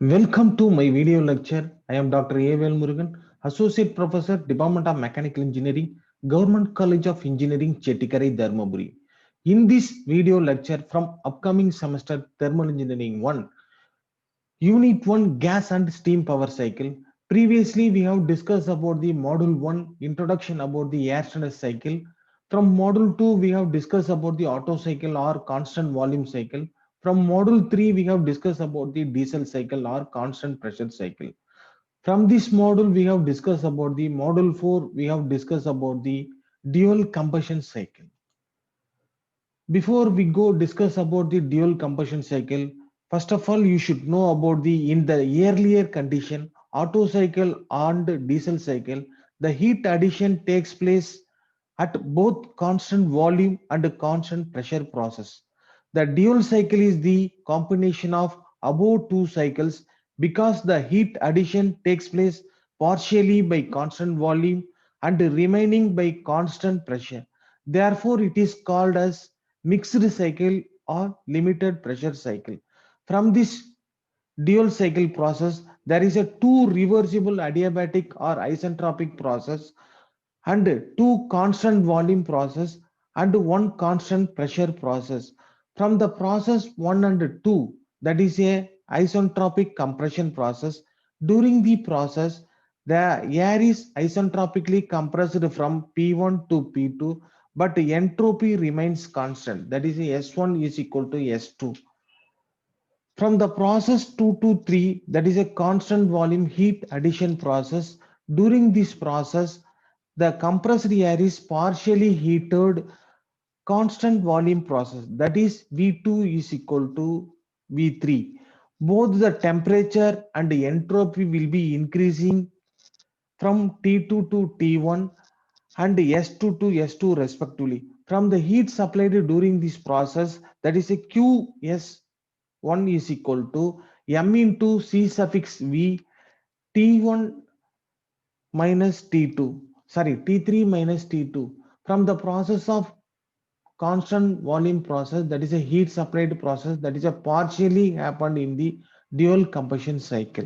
Welcome to my video lecture. I am Dr. A.VELMURUGAN, Associate Professor, Department of Mechanical Engineering, Government College of Engineering, Chettikare, Dharmaburi. In this video lecture from upcoming semester Thermal Engineering 1, Unit 1 Gas and Steam Power Cycle. Previously, we have discussed about the Module 1 Introduction about the air standard cycle. From Module 2, we have discussed about the Otto cycle or constant volume cycle. From Module 3, we have discussed about the diesel cycle or constant pressure cycle. From this module, we have discussed about the Module 4, we have discussed about the dual combustion cycle. Before we go discuss about the dual combustion cycle, first of all, you should know about the in the earlier condition, Otto cycle and diesel cycle, the heat addition takes place at both constant volume and constant pressure process. The dual cycle is the combination of above two cycles because the heat addition takes place partially by constant volume and remaining by constant pressure. Therefore, it is called as mixed cycle or limited pressure cycle. From this dual cycle process, there is a two reversible adiabatic or isentropic process and two constant volume process and one constant pressure process. From the process 1 and 2, that is a isentropic compression process. During the process, the air is isentropically compressed from P1 to P2, but entropy remains constant. That is S1 is equal to S2. From the process 2 to 3, that is a constant volume heat addition process. During this process, the compressed air is partially heated constant volume process, that is V2 is equal to V3. Both the temperature and the entropy will be increasing from T2 to T1 and S2 to S2 respectively. From the heat supplied during this process, that is a QS1 is equal to M into C suffix V T1 minus T2, sorry, T3 minus T2. From the process of constant volume process, that is a heat supplied process, that is a partially happened in the dual combustion cycle.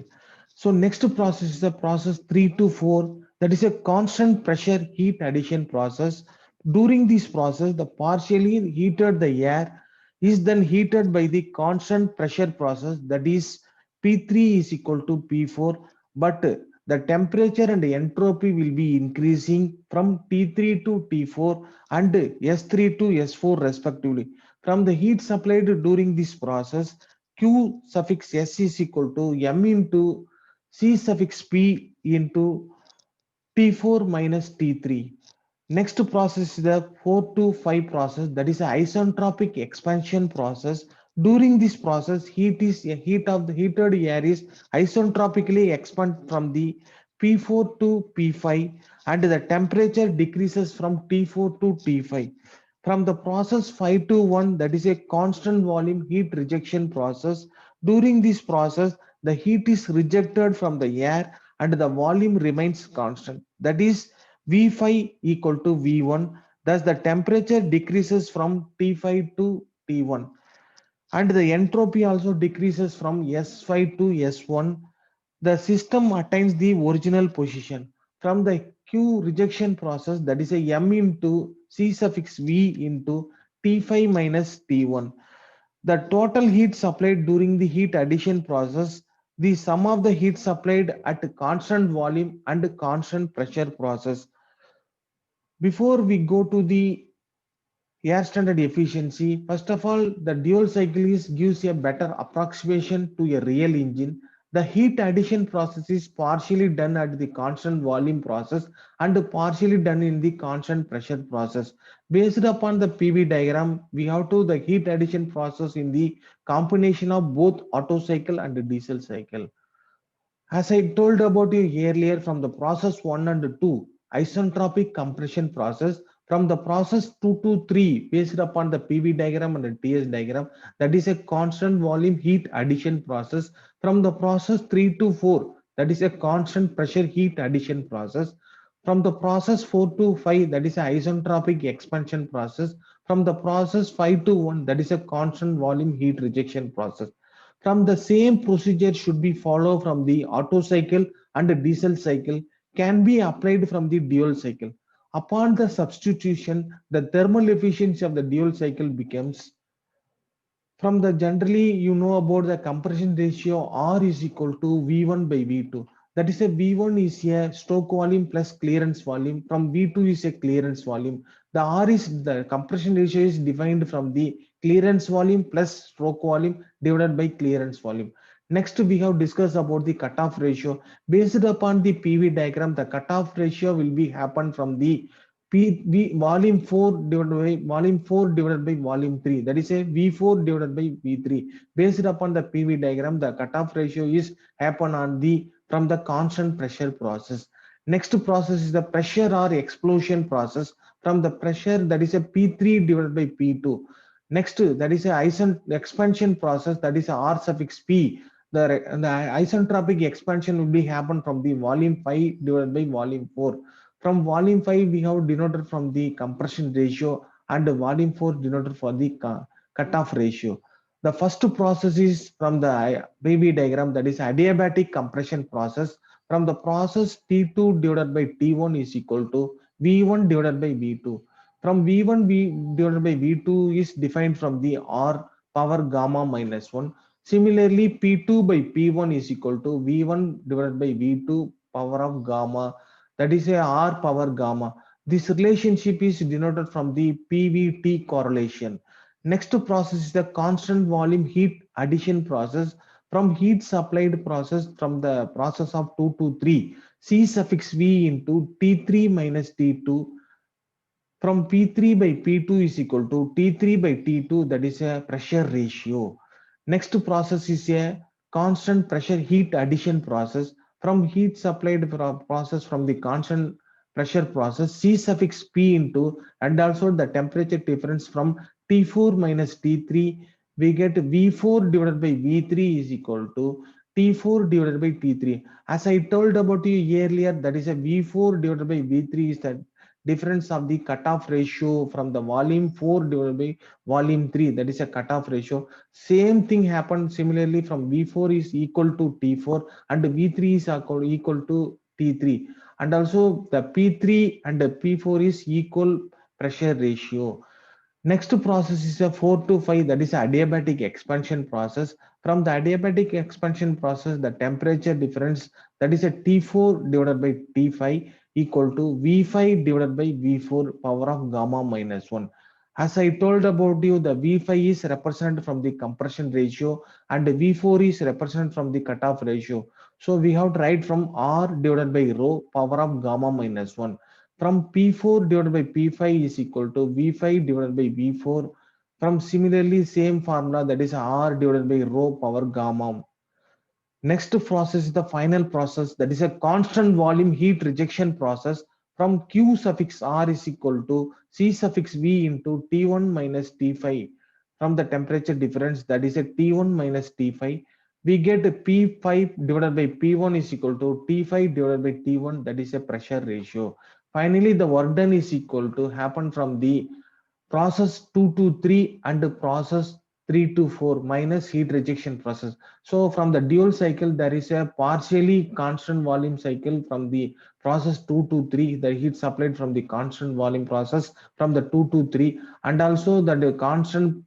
So next process is the process 3 to 4, that is a constant pressure heat addition process. During this process, the partially heated the air is then heated by the constant pressure process, that is P3 is equal to P4, but the temperature and entropy will be increasing from T3 to T4 and S3 to S4 respectively. From the heat supplied during this process, Q suffix S is equal to M into C suffix P into T4 minus T3. Next process is the 4 to 5 process, that is an isentropic expansion process. During this process, heat of the heated air is isentropically expand from the P4 to P5 and the temperature decreases from T4 to T5. From the process 5 to 1, that is a constant volume heat rejection process. During this process, the heat is rejected from the air and the volume remains constant. That is V5 equal to V1. Thus, the temperature decreases from T5 to T1 and the entropy also decreases from S5 to S1. The system attains the original position. From the Q rejection process, that is a M into C suffix V into T5 minus T1. The total heat supplied during the heat addition process, the sum of the heat supplied at constant volume and constant pressure process. Before we go to the air standard efficiency, first of all, the dual cycle gives a better approximation to a real engine. The heat addition process is partially done at the constant volume process and partially done in the constant pressure process. Based upon the PV diagram, we have to the heat addition process in the combination of both Otto cycle and the diesel cycle. As I told about you earlier, from the process 1 and 2, isentropic compression process, from the process 2 to 3, based upon the PV diagram and the TS diagram, that is a constant volume heat addition process. From the process 3 to 4, that is a constant pressure heat addition process. From the process 4 to 5, that is a isentropic expansion process. From the process 5 to 1, that is a constant volume heat rejection process. From the same procedure should be followed from the Otto cycle and the diesel cycle can be applied from the dual cycle. Upon the substitution, the thermal efficiency of the dual cycle becomes from the generally you know about the compression ratio R is equal to V1 by V2. That is a V1 is a stroke volume plus clearance volume. From V2 is a clearance volume. The R is the compression ratio is defined from the clearance volume plus stroke volume divided by clearance volume. Next, we have discussed about the cutoff ratio. Based upon the PV diagram, the cutoff ratio will be happen from the volume 4 divided by volume 3, that is a V4 divided by V3. Based upon the PV diagram, the cutoff ratio is happen on the from the constant pressure process. Next process is the pressure or explosion process from the pressure, that is a P3 divided by P2. Next, that is a expansion process, that is a R suffix P. The isentropic expansion will be happen from the volume 5 divided by volume 4. From volume 5, we have denoted from the compression ratio, and volume 4 denoted for the cutoff ratio. The first process is from the PV diagram, that is adiabatic compression process. From the process T2 divided by T1 is equal to V1 divided by V2. From V1 divided by V2 is defined from the R power gamma minus 1. Similarly, P2 by P1 is equal to V1 divided by V2 power of gamma, that is a R power gamma. This relationship is denoted from the PVT correlation. Next process is the constant volume heat addition process. From heat supplied process, from the process of 2 to 3, C suffix V into T3 minus T2. From P3 by P2 is equal to T3 by T2, that is a pressure ratio. Next process is a constant pressure heat addition process. From heat supplied process from the constant pressure process, C suffix P into, and also the temperature difference from T4 minus T3, we get V4 divided by V3 is equal to T4 divided by T3. As I told about you earlier, that is a V4 divided by V3 is the difference of the cutoff ratio from the volume 4 divided by volume 3, that is a cutoff ratio. Same thing happened similarly from V4 is equal to T4 and V3 is equal to T3, and also the P3 and the P4 is equal pressure ratio. Next process is a 4 to 5, that is adiabatic expansion process. From the adiabatic expansion process, the temperature difference, that is a T4 divided by T5 equal to V5 divided by V4 power of gamma minus 1. As I told about you, the V5 is represented from the compression ratio and V4 is represented from the cutoff ratio. So we have to write from R divided by rho power of gamma minus 1. From P4 divided by P5 is equal to V5 divided by V4. From similarly same formula, that is R divided by rho power gamma. Next process is the final process, that is a constant volume heat rejection process. From Q suffix R is equal to C suffix V into T1 minus T5. From the temperature difference, that is a T1 minus T5, we get P5 divided by P1 is equal to T5 divided by T1, that is a pressure ratio. Finally, the work done is equal to happen from the process 2 to 3 and process 3 to 4 minus heat rejection process. So from the dual cycle, there is a partially constant volume cycle from the process 2 to 3, the heat supplied from the constant volume process from the 2 to 3, and also the constant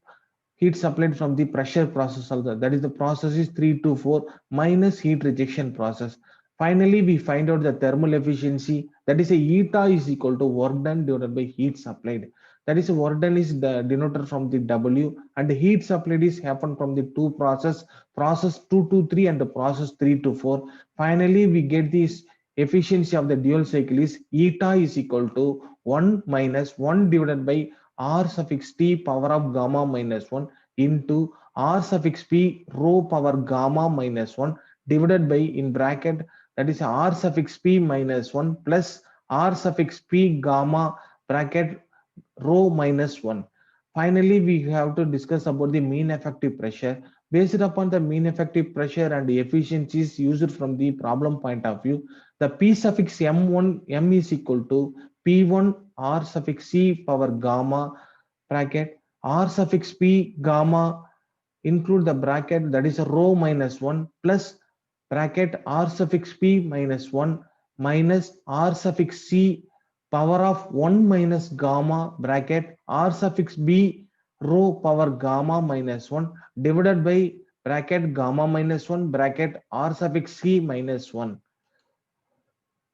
heat supplied from the pressure process also, that is the process is 3 to 4 minus heat rejection process. Finally, we find out the thermal efficiency, that is a eta is equal to work done divided by heat supplied. That is work done is the denoted from the W, and the heat supplied is happen from the two process 2 to 3 and the process 3 to 4. Finally, we get this efficiency of the dual cycle is eta is equal to 1 minus 1 divided by R suffix T power of gamma minus 1 into R suffix P rho power gamma minus 1 divided by in bracket, that is R suffix P minus 1 plus R suffix P gamma bracket rho minus 1. Finally, we have to discuss about the mean effective pressure. Based upon the mean effective pressure and the efficiencies used from the problem point of view, the P suffix M1 M is equal to P1 R suffix C power gamma bracket R suffix P gamma include the bracket that is a rho minus 1 plus bracket r suffix p minus 1 minus r suffix c power of 1 minus gamma bracket r suffix b rho power gamma minus 1 divided by bracket gamma minus 1 bracket r suffix c minus 1.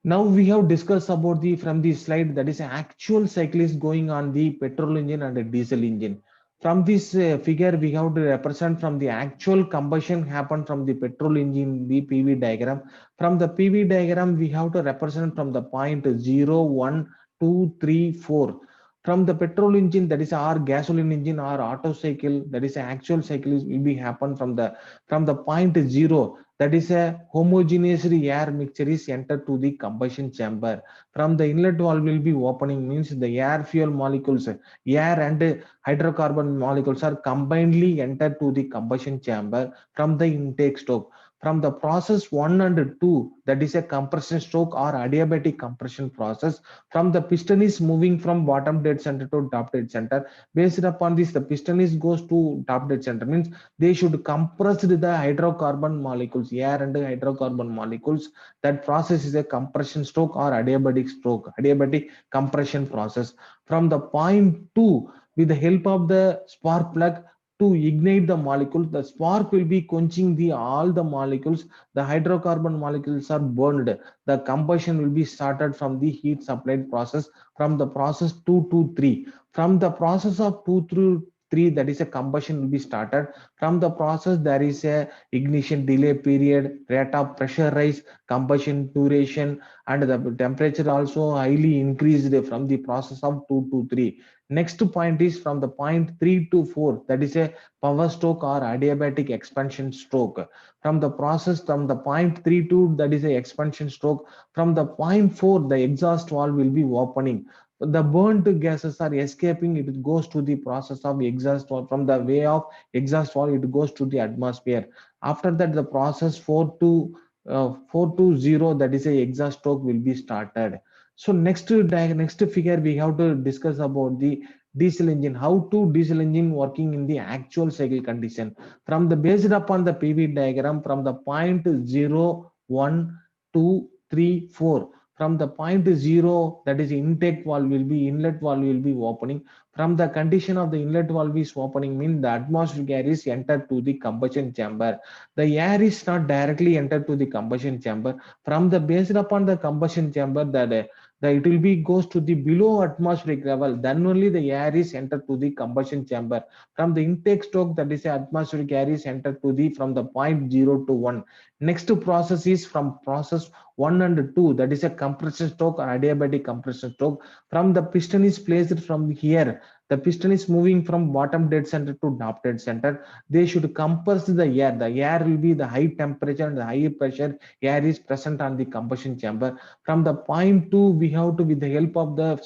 Now we have discussed about the from the slide that is actual cycle is going on the petrol engine and a diesel engine. From this figure we have to represent from the actual combustion happen from the petrol engine the PV diagram. From the PV diagram we have to represent from the point 0, 1, 2, 3, 4. From the petrol engine that is our gasoline engine or auto cycle that is actual cycle will be happen from the point 0 that is a homogeneous air mixture is entered to the combustion chamber. From the inlet valve will be opening means the air fuel molecules, air and hydrocarbon molecules are combinedly entered to the combustion chamber from the intake stroke. From the process 1 and 2 that is a compression stroke or adiabatic compression process, from the piston is moving from bottom dead center to top dead center. Based upon this the piston is goes to top dead center means they should compress the hydrocarbon molecules, air and hydrocarbon molecules. That process is a compression stroke or adiabatic stroke, adiabatic compression process. From the point 2, with the help of the spark plug to ignite the molecule, the spark will be quenching the all the molecules. The hydrocarbon molecules are burned. The combustion will be started from the heat supplied process from the process 2 to 3. From the process of 2 through 3 that is a combustion will be started. From the process there is a ignition delay period, rate of pressure rise, combustion duration and the temperature also highly increased from the process of 2 to 3. Next point is from the point 3 to 4 that is a power stroke or adiabatic expansion stroke. From the process from the point 3 to that is a expansion stroke. From the point 4 the exhaust valve will be opening. The burnt gases are escaping, it goes to the process of exhaust valve. From the way of exhaust valve it goes to the atmosphere. After that the process 4 to 0 that is a exhaust stroke will be started. So next figure we have to discuss about the diesel engine, how to diesel engine working in the actual cycle condition. From the based upon the PV diagram from the point 0, 1, 2, 3, 4. From the point 0 that is intake valve will be inlet valve will be opening. From the condition of the inlet valve is opening means the atmospheric air is entered to the combustion chamber. The air is not directly entered to the combustion chamber. From the based upon the combustion chamber that it will be goes to the below atmospheric level, then only the air is entered to the combustion chamber. From the intake stroke that is atmospheric air is entered to the from the point 0 to 1. Next process is from process 1 and 2 that is a compression stroke or adiabatic compression stroke. From the piston is placed from here, the piston is moving from bottom dead center to top dead center. They should compress the air. The air will be the high temperature and the high pressure air is present on the combustion chamber. From the point 2 we have to with the help of the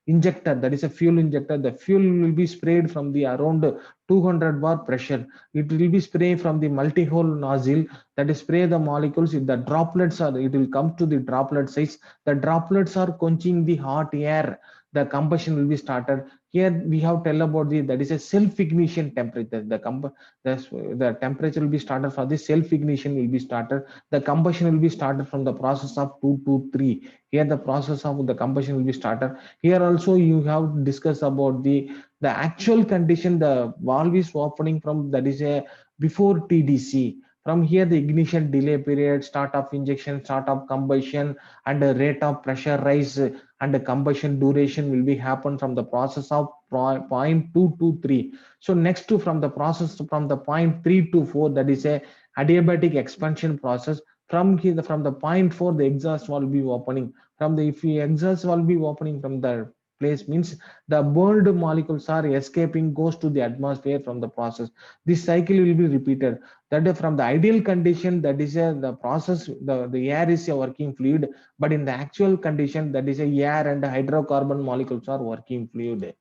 injector that is a fuel injector, the fuel will be sprayed from the around 200 bar pressure. It will be sprayed from the multi-hole nozzle that is spray the molecules. If the droplets are, it will come to the droplet size. The droplets are quenching the hot air, the combustion will be started. Here we have tell about the that is a self ignition temperature. The temperature will be started for the self ignition will be started. The combustion will be started from the process of 2 to 3. Here the process of the combustion will be started. Here also you have discussed about the actual condition. The valve is opening from that is a before TDC. From here the ignition delay period, start of injection, start of combustion and the rate of pressure rise and the combustion duration will be happen from the process of point 2 to 3. So next to from the process from the point 3 to 4 that is a adiabatic expansion process. From here from the point 4 the exhaust valve will be opening. From the if the exhaust valve will be opening from the place means the burned molecules are escaping goes to the atmosphere from the process. This cycle will be repeated. That is from the ideal condition that is the process the air is a working fluid, but in the actual condition that is a air and hydrocarbon molecules are working fluid.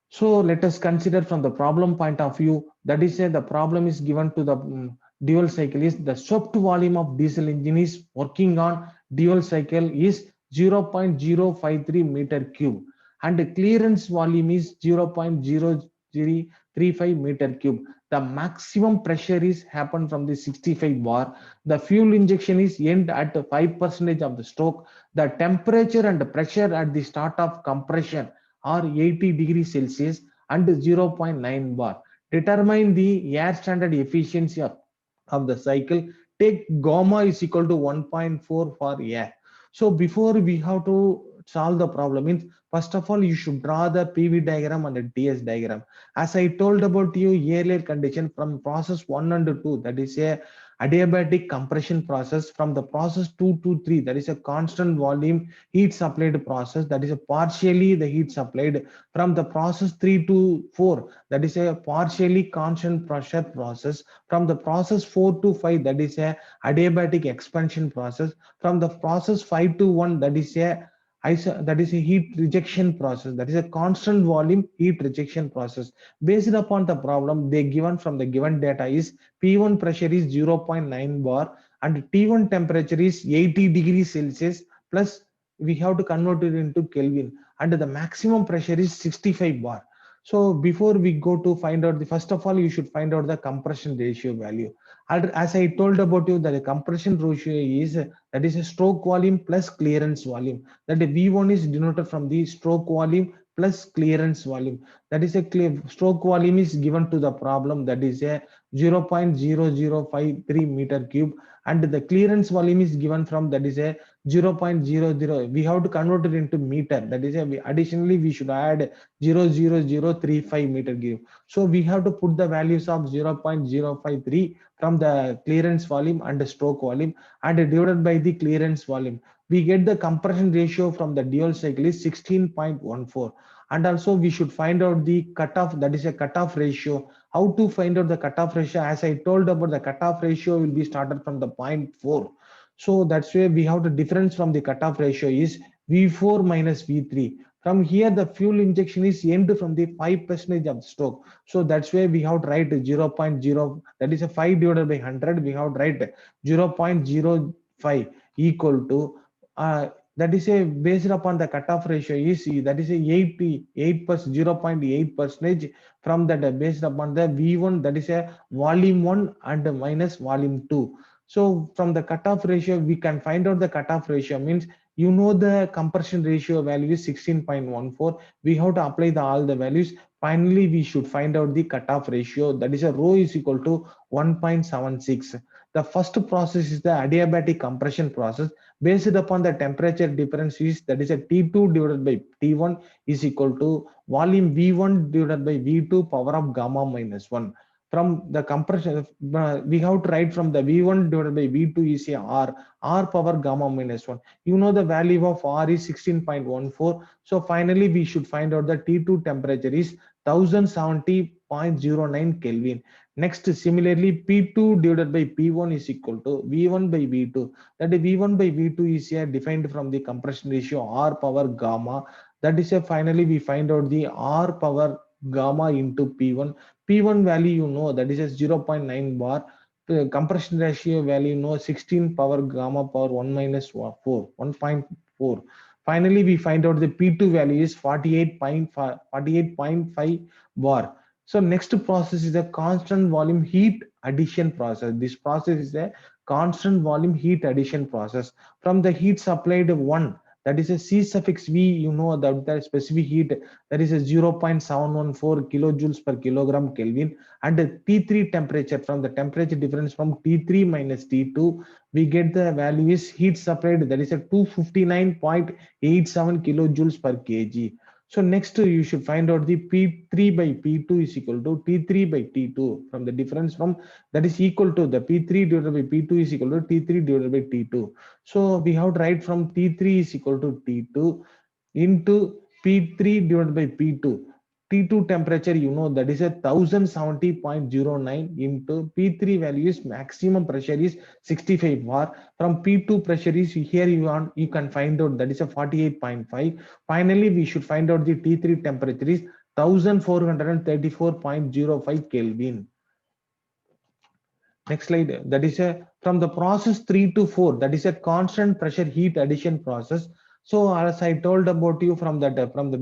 So let us consider from the problem point of view. That is the problem is given to the dual cycle is the swept volume of diesel engine is working on dual cycle is 0.053 meter cube and the clearance volume is 0.0035 meter cube. The maximum pressure is happen from the 65 bar. The fuel injection is end at 5% of the stroke. The temperature and the pressure at the start of compression are 80 degrees Celsius and 0.9 bar. Determine the air standard efficiency of the cycle. Take gamma is equal to 1.4 for air. So before we have to solve the problem, means first of all you should draw the PV diagram and the TS diagram. As I told about you earlier condition, from process 1 and 2, that is a adiabatic compression process, from the process 2 to 3, that is a constant volume heat supplied process, that is a partially the heat supplied. From the process 3 to 4, that is a partially constant pressure process. From the process 4 to 5, that is a adiabatic expansion process. From the process 5 to 1, that is a heat rejection process, that is a constant volume heat rejection process. Based upon the problem they given from the given data is P1 pressure is 0.9 bar and T1 temperature is 80 degrees Celsius, plus we have to convert it into Kelvin, and the maximum pressure is 65 bar. So before we go to find out the, first of all you should find out the compression ratio value. And as I told about you that the compression ratio is, that is a stroke volume plus clearance volume, that the V1 is denoted from the stroke volume plus clearance volume. That is a clear stroke volume is given to the problem, that is a 0.0053 meter cube, and the clearance volume is given from, that is a 0.00. We have to convert it into meter, that is a, additionally we should add 0.0035 meter cube. So we have to put the values of 0.053 from the clearance volume and the stroke volume and divided by the clearance volume. We get the compression ratio from the dual cycle is 16.14. And also we should find out the cutoff, that is a cutoff ratio. How to find out the cutoff ratio? As I told about, the cutoff ratio will be started from the 0.4. So that's where we have the difference from the cutoff ratio is V4 minus V3. From here the fuel injection is end from the 5% of the stroke. So that's where we have to write 0.0, that is a 5 divided by 100. We have to write 0.05 equal to that is a based upon the cutoff ratio is, that is a 88%, 0.8 percentage from that, based upon the V1, that is a volume 1 and minus volume 2. So from the cutoff ratio we can find out the cutoff ratio, means you know the compression ratio value is 16.14. We have to apply all the values. Finally we should find out the cutoff ratio, that is a rho is equal to 1.76. The first process is the adiabatic compression process. Based upon the temperature difference is, that is a T2 divided by T1 is equal to volume V1 divided by V2 power of gamma minus 1. From the compression we have to write from the V1 divided by V2 is a R power gamma minus 1. You know the value of R is 16.14. So finally we should find out the T2 temperature is 1070.09 Kelvin. Next, similarly P2 divided by P1 is equal to V1 by V2. That is V1 by V2 is here defined from the compression ratio R power gamma. That is a, finally we find out the R power gamma into P1. P1 value you know, that is a 0.9 bar. Compression ratio value you know, 16 power gamma power 1 minus 4, 1.4. Finally we find out the P2 value is 48.5 bar. So next process is a constant volume heat addition process. This process is a constant volume heat addition process. From the heat supplied 1, that is a C suffix V, you know that the specific heat, that is a 0.714 kilojoules per kilogram Kelvin, and the T3 temperature, from the temperature difference from T3 minus T2 we get the value is heat supplied, that is a 259.87 kilojoules per kg. So next you should find out the P3 by P2 is equal to T3 by T2, from the difference from, that is equal to the P3 divided by P2 is equal to T3 divided by T2. So we have to write from T3 is equal to T2 into P3 divided by P2. T2 temperature you know, that is a 1070.09 into P3 value is maximum pressure is 65 bar. From P2 pressure is here you can find out, that is a 48.5. Finally we should find out the T3 temperature is 1434.05 Kelvin. Next slide. That is a, from the process 3 to 4, that is a constant pressure heat addition process. So as I told about you from the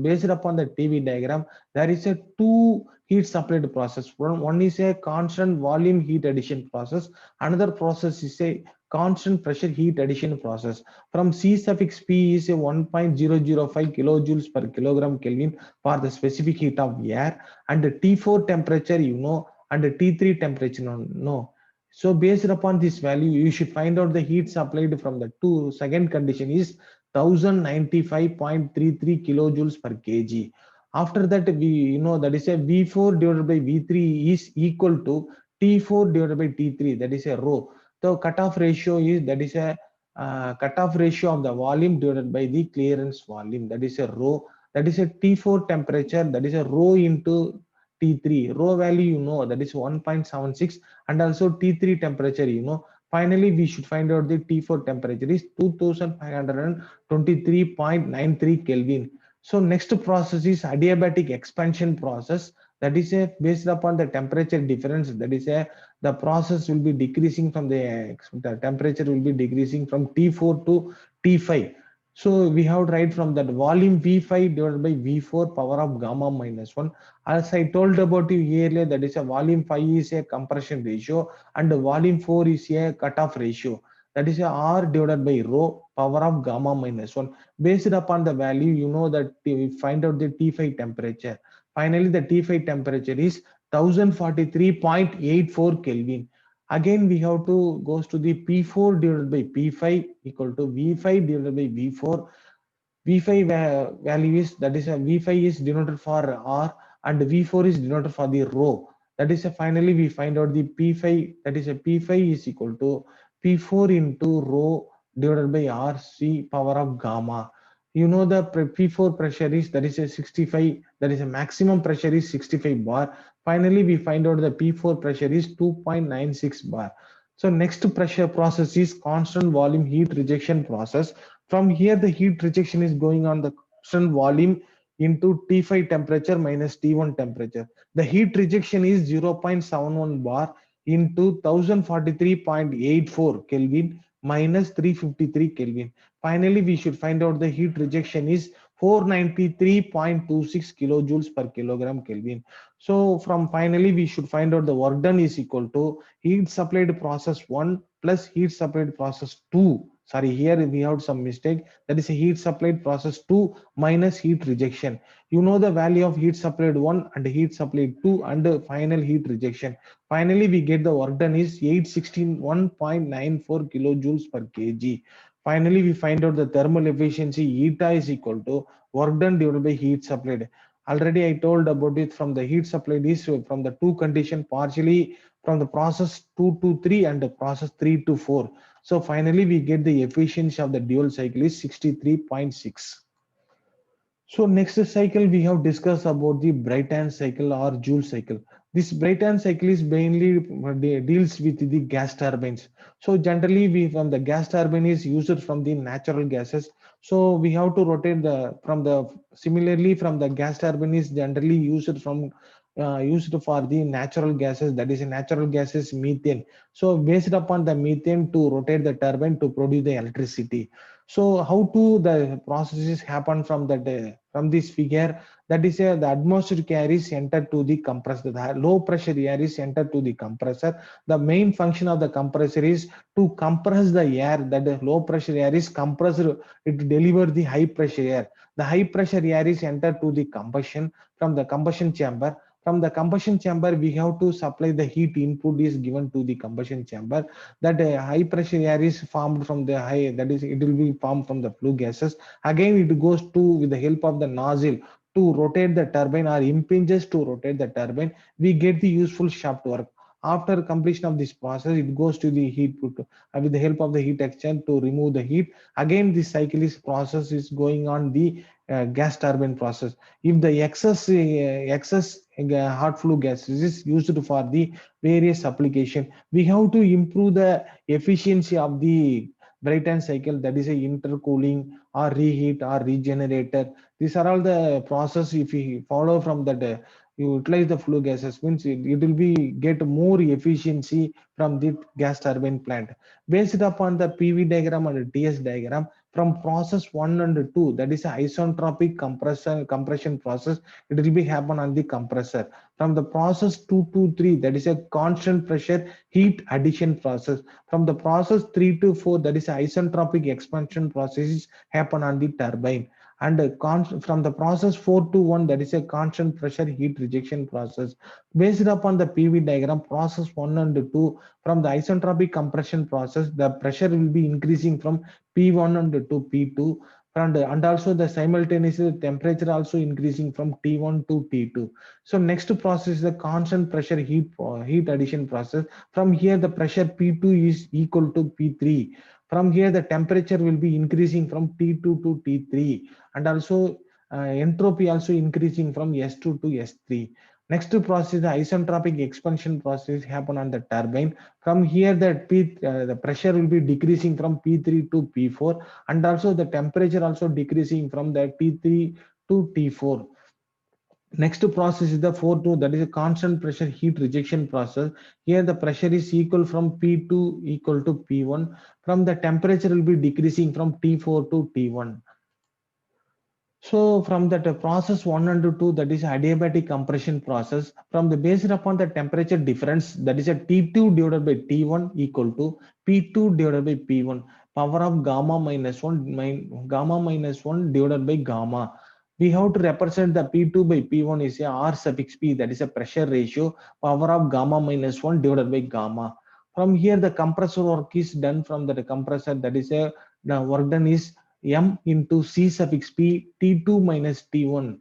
based upon the TV diagram, there is a two heat supplied process. One is a constant volume heat addition process. Another process is a constant pressure heat addition process. From C suffix P is a 1.005 kilojoules per kilogram Kelvin for the specific heat of air, and the T4 temperature and the T3 temperature no. So based upon this value, you should find out the heat supplied from the two. Second condition is 1095.33 kilojoules per kg. After that, we that is a V4 divided by V3 is equal to T4 divided by T3. That is a rho. The cutoff ratio is that is a cutoff ratio of the volume divided by the clearance volume. That is a rho. That is a T4 temperature. That is a rho into T3. Rho value that is 1.76, and also T3 temperature Finally, we should find out the T4 temperature is 2523.93 Kelvin. So next process is adiabatic expansion process. That is a based upon the temperature difference. That is a the process will be decreasing from the temperature will be decreasing from T4 to T5. So we have to write from that volume V5 divided by V4 power of gamma minus 1. As I told about you earlier, that is a volume 5 is a compression ratio and volume 4 is a cutoff ratio. That is a R divided by rho power of gamma minus 1. Based upon the value, that we find out the T5 temperature. Finally, the T5 temperature is 1043.84 Kelvin. Again, we have to goes to the P4 divided by P5 equal to V5 divided by V4. V5 value is that is a V5 is denoted for R and V4 is denoted for the rho. That is a finally we find out the P5, that is a P5 is equal to P4 into rho divided by RC power of gamma. The P4 pressure is that is a 65, that is a maximum pressure is 65 bar. Finally we find out the P4 pressure is 2.96 bar. So next pressure process is constant volume heat rejection process. From here, the heat rejection is going on the constant volume into T5 temperature minus T1 temperature. The heat rejection is 0.71 bar into 1043.84 Kelvin minus 353 Kelvin. Finally, we should find out the heat rejection is 493.26 kilojoules per kilogram Kelvin. So from finally, we should find out the work done is equal to heat supplied process 1 plus heat supplied process 2. Sorry, here we have some mistake. That is a heat supplied process 2 minus heat rejection. The value of heat supplied 1 and heat supplied 2 and final heat rejection. Finally, we get the work done is 861.94 kilojoules per kg. Finally, we find out the thermal efficiency eta is equal to work done divided by heat supplied. Already I told about it from the heat supplied is from the two condition partially from the process 2 to 3 and the process 3 to 4. So finally we get the efficiency of the dual cycle is 63.6. So next cycle we have discussed about the Brighton cycle or Joule cycle. This Brighton cycle is mainly deals with the gas turbines. So generally we from the gas turbine is used from the natural gases. So we have to rotate the from the similarly from the gas turbine is generally used for the natural gases, that is natural gases methane. So based upon the methane to rotate the turbine to produce the electricity. So how to the processes happen from that from this figure, that is the atmospheric air is entered to the compressor, the low pressure air is entered to the compressor. The main function of the compressor is to compress the air, that the low pressure air is compressed, it deliver the high pressure air. The high pressure air is entered to the combustion from the combustion chamber. From the combustion chamber we have to supply the heat input is given to the combustion chamber, that high pressure air is formed from the high, that is it will be formed from the flue gases. Again it goes to with the help of the nozzle to rotate the turbine or impinges to rotate the turbine, we get the useful shaft work. After completion of this process it goes to the heat put with the help of the heat exchanger to remove the heat. Again this cycle is process is going on the gas turbine process. If the excess hot flue gases is used for the various application, we have to improve the efficiency of the Brayton cycle, that is a intercooling or reheat or regenerator. These are all the process. If we follow from that you utilize the flue gases means it will be get more efficiency from the gas turbine plant. Based upon the PV diagram and the TS diagram, from process 1 and 2, that is isentropic compression process, it will be happen on the compressor. From the process 2 to 3, that is a constant pressure heat addition process. From the process 3 to 4, that is isentropic expansion processes happen on the turbine. And from the process 4 to 1, that is a constant pressure heat rejection process. Based upon the PV diagram, process 1 and 2, from the isentropic compression process, the pressure will be increasing from P1 and to P2, and also the simultaneously temperature also increasing from T1 to T2. So next process is the constant pressure heat addition process. From here the pressure P2 is equal to P3. From here the temperature will be increasing from T2 to T3, and also entropy also increasing from S2 to S3. Next process, the isentropic expansion process happen on the turbine. From here, the pressure will be decreasing from P3 to P4, and also the temperature also decreasing from the T3 to T4. Next process is the 4-2, that is a constant pressure heat rejection process. Here the pressure is equal from P2 equal to P1. From the temperature will be decreasing from T4 to T1. So from that process 1 and 2, that is adiabatic compression process, from the based upon the temperature difference, that is a T2 divided by T1 equal to P2 divided by P1, power of gamma minus 1 divided by gamma. We have to represent the P2 by P1 is a R suffix P, that is a pressure ratio, power of gamma minus 1 divided by gamma. From here the compressor work is done from the compressor, that is a the work done is M into C suffix P T2 minus T1.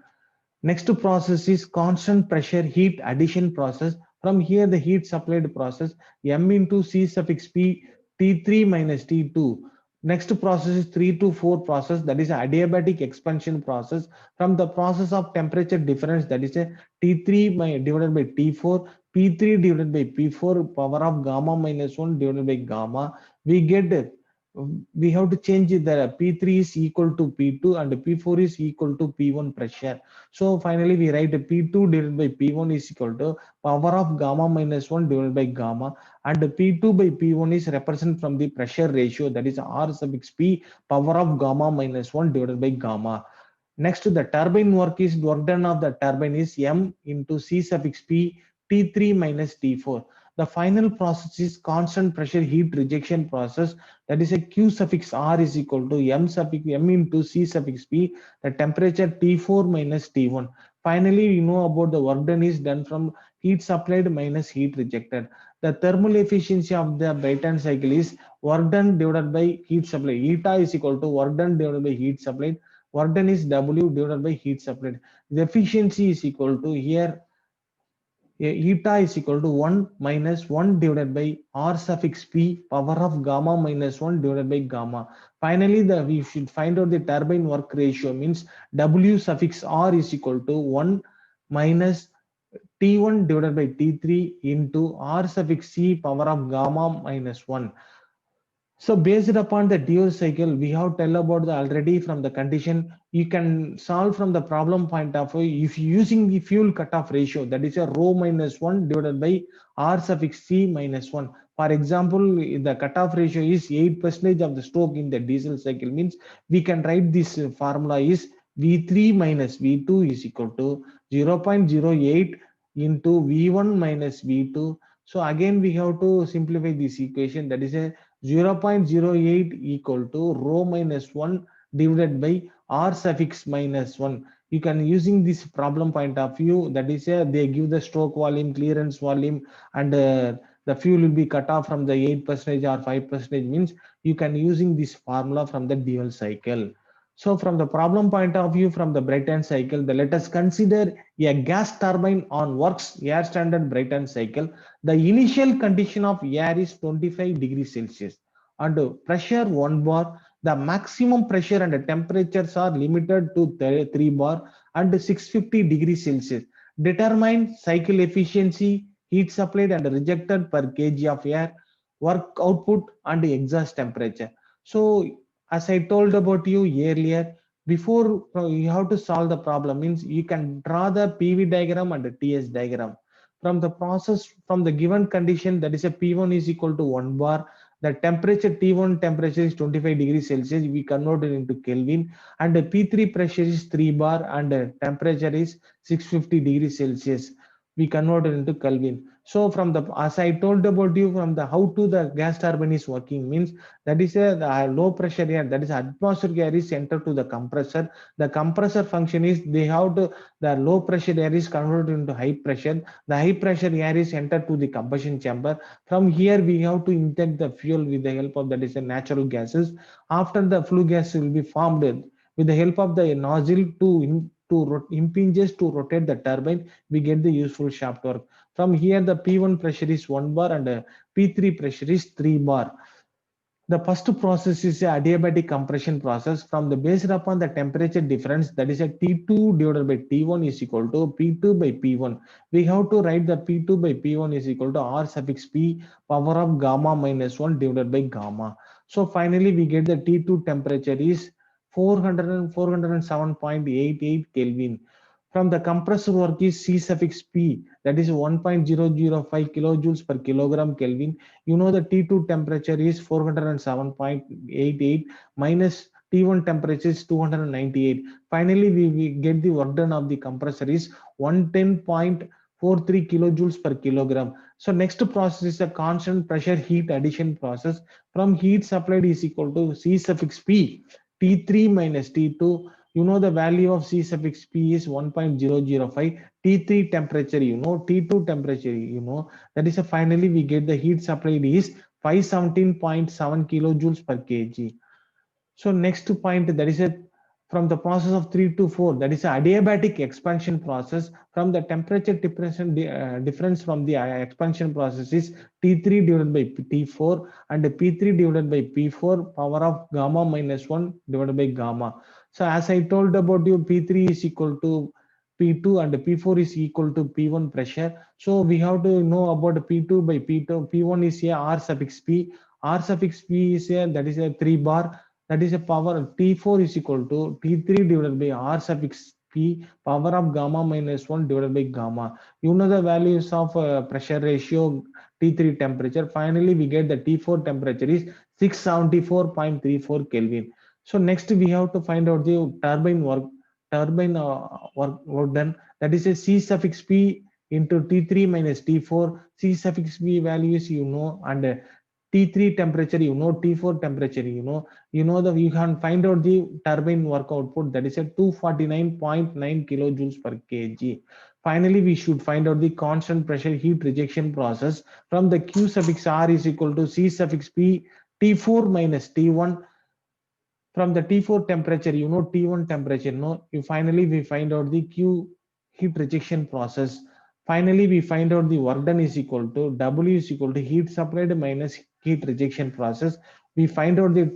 Next process is constant pressure heat addition process. From here the heat supplied process M into C suffix P T3 minus T2. Next process is 3 to 4 process, that is adiabatic expansion process. From the process of temperature difference, that is a T3 divided by T4, P3 divided by P4, power of gamma minus 1 divided by gamma, we get, we have to change the P3 is equal to P2 and P4 is equal to P1 pressure. So finally we write P2 divided by P1 is equal to power of gamma minus 1 divided by gamma, and P2 by P1 is represented from the pressure ratio, that is R suffix P power of gamma minus 1 divided by gamma. Next, the turbine work done of the turbine is M into C suffix P T3 minus T4. The final process is constant pressure heat rejection process, that is a Q suffix R is equal to M into C suffix P, the temperature T4 minus T1. Finally, you know about the work done is done from heat supplied minus heat rejected. The thermal efficiency of the Brayton cycle is work done divided by heat supplied. Eta is equal to work done divided by heat supplied. Work done is W divided by heat supplied. The efficiency is equal to here eta is equal to 1 minus 1 divided by R suffix P power of gamma minus 1 divided by gamma. Finally, we should find out the turbine work ratio, means W suffix R is equal to 1 minus T1 divided by T3 into R suffix C power of gamma minus 1. So based upon the dual cycle, we have tell about the already from the condition, you can solve from the problem point of view if using the fuel cutoff ratio, that is a rho minus 1 divided by R suffix C minus 1. For example, the cutoff ratio is 8% of the stroke in the diesel cycle, means we can write this formula is V3 minus V2 is equal to 0.08 into V1 minus V2. So again, we have to simplify this equation, that is a 0.08 equal to rho minus 1 divided by R suffix minus 1. You can using this problem point of view, that is they give the stroke volume, clearance volume, and the fuel will be cut off from the 8% or 5%, means you can using this formula from the dual cycle. So from the problem point of view from the Brayton cycle, let us consider a gas turbine on works air standard Brayton cycle. The initial condition of air is 25 degrees Celsius and pressure 1 bar. The maximum pressure and temperatures are limited to 3 bar and 650 degrees Celsius. Determine cycle efficiency, heat supplied and rejected per kg of air, work output and exhaust temperature. So as I told about you earlier, before you have to solve the problem, means you can draw the PV diagram and the TS diagram. From the process, from the given condition, that is a P1 is equal to 1 bar, The temperature T1 temperature is 25 degrees Celsius. We convert it into Kelvin, and the P3 pressure is 3 bar, and the temperature is 650 degrees Celsius. We convert it into Kelvin. So from the, as I told about you, from the how to the gas turbine is working means, that is the low pressure air, that is atmospheric air is entered to the compressor. The compressor function is they have to, the low pressure air is converted into high pressure. The high pressure air is entered to the combustion chamber. From here we have to inject the fuel with the help of, that is a natural gases. After the flue gas will be formed with the help of the nozzle to impinges to rotate the turbine, we get the useful shaft work. From here the P1 pressure is 1 bar, and P3 pressure is 3 bar. The first process is a adiabatic compression process. From the based upon the temperature difference, that is a T2 divided by T1 is equal to P2 by P1. We have to write the P2 by P1 is equal to R suffix P power of gamma minus 1 divided by gamma. So finally we get the T2 temperature is 407.88 Kelvin. From the compressor work is C suffix P, that is 1.005 kilojoules per kilogram Kelvin. You know the T2 temperature is 407.88 minus T1 temperature is 298. Finally, we get the work done of the compressor is 110.43 kilojoules per kilogram. So next process is a constant pressure heat addition process. From heat supplied is equal to C suffix P, T3 minus T2. You know the value of C suffix P is 1.005. T3 temperature, you know, T2 temperature, you know, that is a, finally we get the heat supplied is 517.7 kilojoules per kg. So next point, that is a, from the process of 3 to 4, that is a adiabatic expansion process. From the temperature difference from the expansion process is T3 divided by T4 and P3 divided by P4 power of gamma minus 1 divided by gamma. So as I told about you, P3 is equal to P2 and P4 is equal to P1 pressure. So we have to know about P2 by P2. P1 is a R suffix P. R suffix P is a, that is a 3 bar, that is a power. T4 is equal to T3 divided by R suffix P power of gamma minus 1 divided by gamma. You know the values of pressure ratio, T3 temperature. Finally we get the T4 temperature is 674.34 Kelvin. So next we have to find out the turbine work, work done, that is a C suffix P into T3 minus T4. C suffix P values you know, and T3 temperature you know, T4 temperature you know. You know that you can find out the turbine work output, that is a 249.9 kilojoules per kg. Finally we should find out the constant pressure heat rejection process. From the Q suffix R is equal to C suffix P T4 minus T1. From the T4 temperature you know, T1 temperature no, you finally we find out the Q heat rejection process. Finally we find out the work done is equal to W is equal to heat supplied minus heat rejection process. We find out the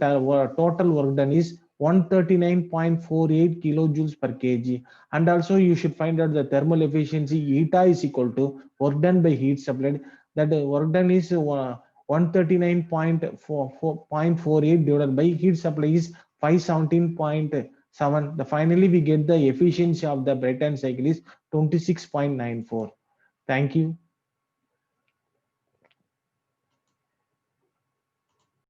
total work done is 139.48 kilojoules per kg. And also you should find out the thermal efficiency, eta is equal to work done by heat supplied. That work done is 139.48 divided by heat supply is 517.7. The finally we get the efficiency of the Brayton cycle is 26.94. Thank you.